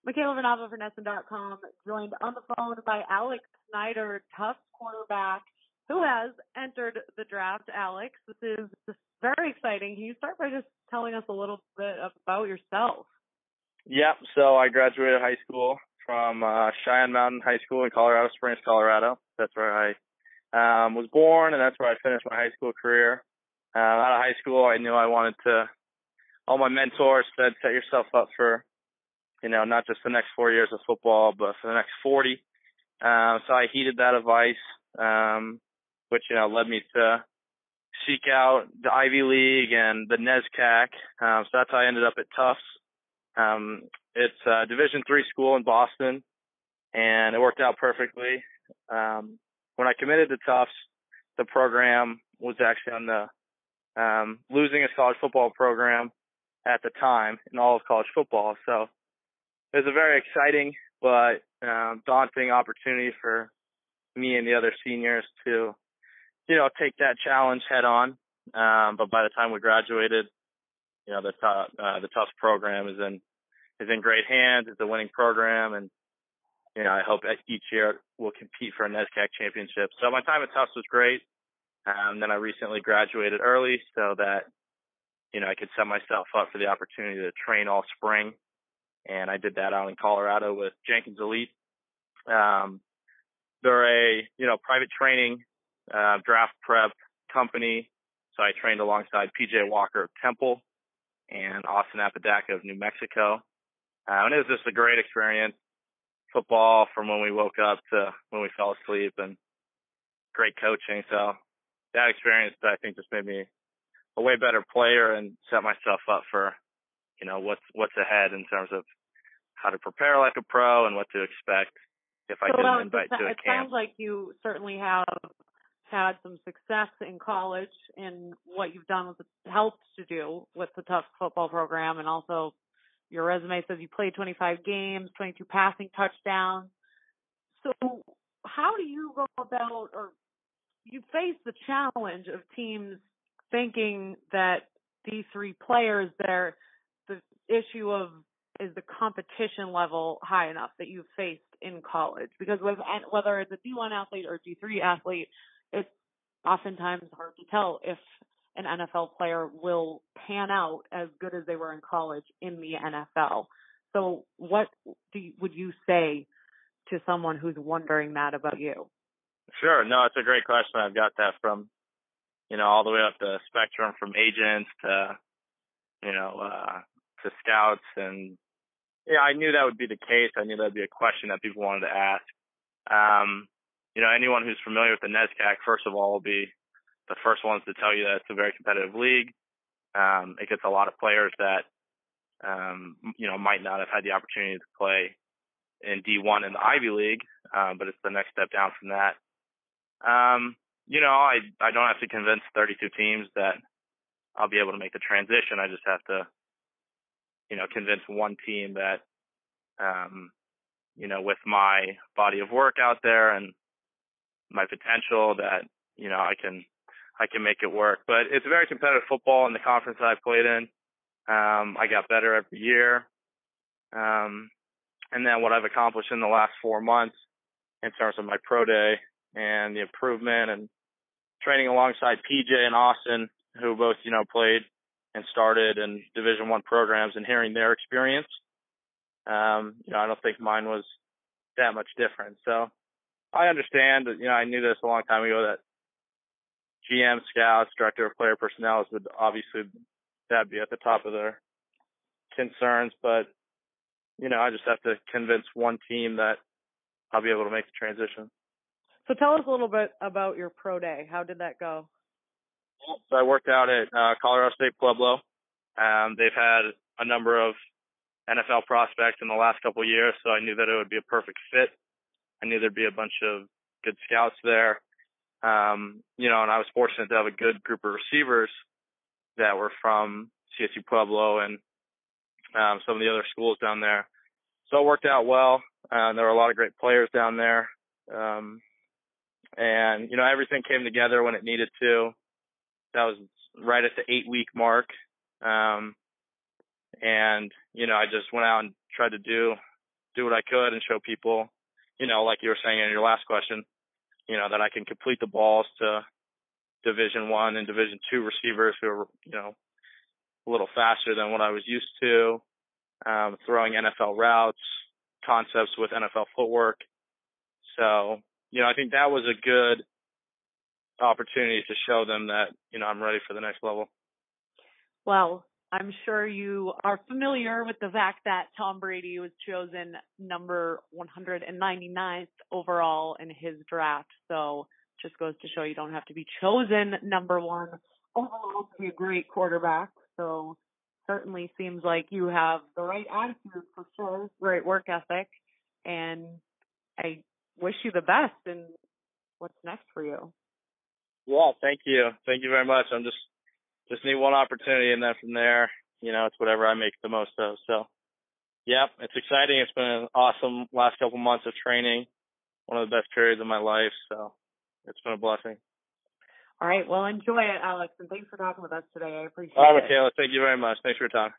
Michaela Venava for NESN.com, joined on the phone by Alex Snyder, Tufts quarterback, who has entered the draft. Alex, this is very exciting. Can you start by just telling us a little bit about yourself? Yep. So I graduated high school from Cheyenne Mountain High School in Colorado Springs, Colorado. That's where I was born, and that's where I finished my high school career. Out of high school, I knew I wanted to. All my mentors said, set yourself up for, not just the next 4 years of football, but for the next 40. So I heeded that advice, which, led me to seek out the Ivy League and the NESCAC. So that's how I ended up at Tufts. It's a Division III school in Boston, and it worked out perfectly. When I committed to Tufts, the program was actually on the losingest college football program at the time in all of college football. So it was a very exciting but daunting opportunity for me and the other seniors to, take that challenge head on. But by the time we graduated, the Tufts program is in great hands. It's a winning program, and I hope each year we'll compete for a NESCAC championship. So my time at Tufts was great. Then I recently graduated early so that, I could set myself up for the opportunity to train all spring. And I did that out in Colorado with Jenkins Elite. They're a, private training, draft prep company. So I trained alongside PJ Walker of Temple and Austin Apodaca of New Mexico. And it was just a great experience. Football from when we woke up to when we fell asleep, and great coaching. So that experience, I think, just made me a way better player and set myself up for, what's ahead in terms of how to prepare like a pro and what to expect if I get an invite to a camp. It sounds like you certainly have had some success in college in what you've done helped to do with the Tufts football program, and also your resume says you played 25 games, 22 passing touchdowns. So how do you go about, or you face the challenge of teams thinking that these three players there, the issue of is the competition level high enough that you've faced in college? Because whether it's a D1 athlete or D3 athlete, it's oftentimes hard to tell if an NFL player will pan out as good as they were in college in the NFL. So what would you say to someone who's wondering that about you? Sure. No, it's a great question. I've got that from, all the way up the spectrum, from agents to, to scouts. And yeah, I knew that would be the case. I knew that would be a question that people wanted to ask. Anyone who's familiar with the NESCAC, first of all, will be the first ones to tell you that it's a very competitive league. It gets a lot of players that, might not have had the opportunity to play in D1 in the Ivy League, but it's the next step down from that. I don't have to convince 32 teams that I'll be able to make the transition. I just have to, convince one team that, with my body of work out there and my potential that, I can make it work. But it's a very competitive football in the conference that I've played in. I got better every year. And then what I've accomplished in the last 4 months in terms of my pro day and the improvement and training alongside PJ and Austin, who both, played and started in Division I programs, and hearing their experience, I don't think mine was that much different. So I understand that, I knew this a long time ago that GM, scouts, director of player personnel would obviously, that'd be at the top of their concerns. But, I just have to convince one team that I'll be able to make the transition. So tell us a little bit about your pro day. How did that go? So I worked out at Colorado State Pueblo. They've had a number of NFL prospects in the last couple of years, so I knew that it would be a perfect fit. I knew there'd be a bunch of good scouts there. And I was fortunate to have a good group of receivers that were from CSU Pueblo and some of the other schools down there. So it worked out well. There were a lot of great players down there. And, everything came together when it needed to. That was right at the 8-week mark. And, I just went out and tried to do do what I could and show people, like you were saying in your last question, that I can complete the balls to Division I and Division II receivers who are, a little faster than what I was used to, throwing NFL routes, concepts with NFL footwork. So, I think that was a good opportunity to show them that, I'm ready for the next level. Well, I'm sure you are familiar with the fact that Tom Brady was chosen number 199th overall in his draft. So just goes to show you don't have to be chosen number one overall to be a great quarterback. So certainly seems like you have the right attitude for sure, great work ethic, and I wish you the best in what's next for you. Yeah, thank you. Thank you very much. I'm just need one opportunity, and then from there, it's whatever I make the most of. So, yeah, it's exciting. It's been an awesome last couple months of training, one of the best periods of my life. So it's been a blessing. All right. Well, enjoy it, Alex, and thanks for talking with us today. I appreciate it. All right, Michaela. Thank you very much. Thanks for your time.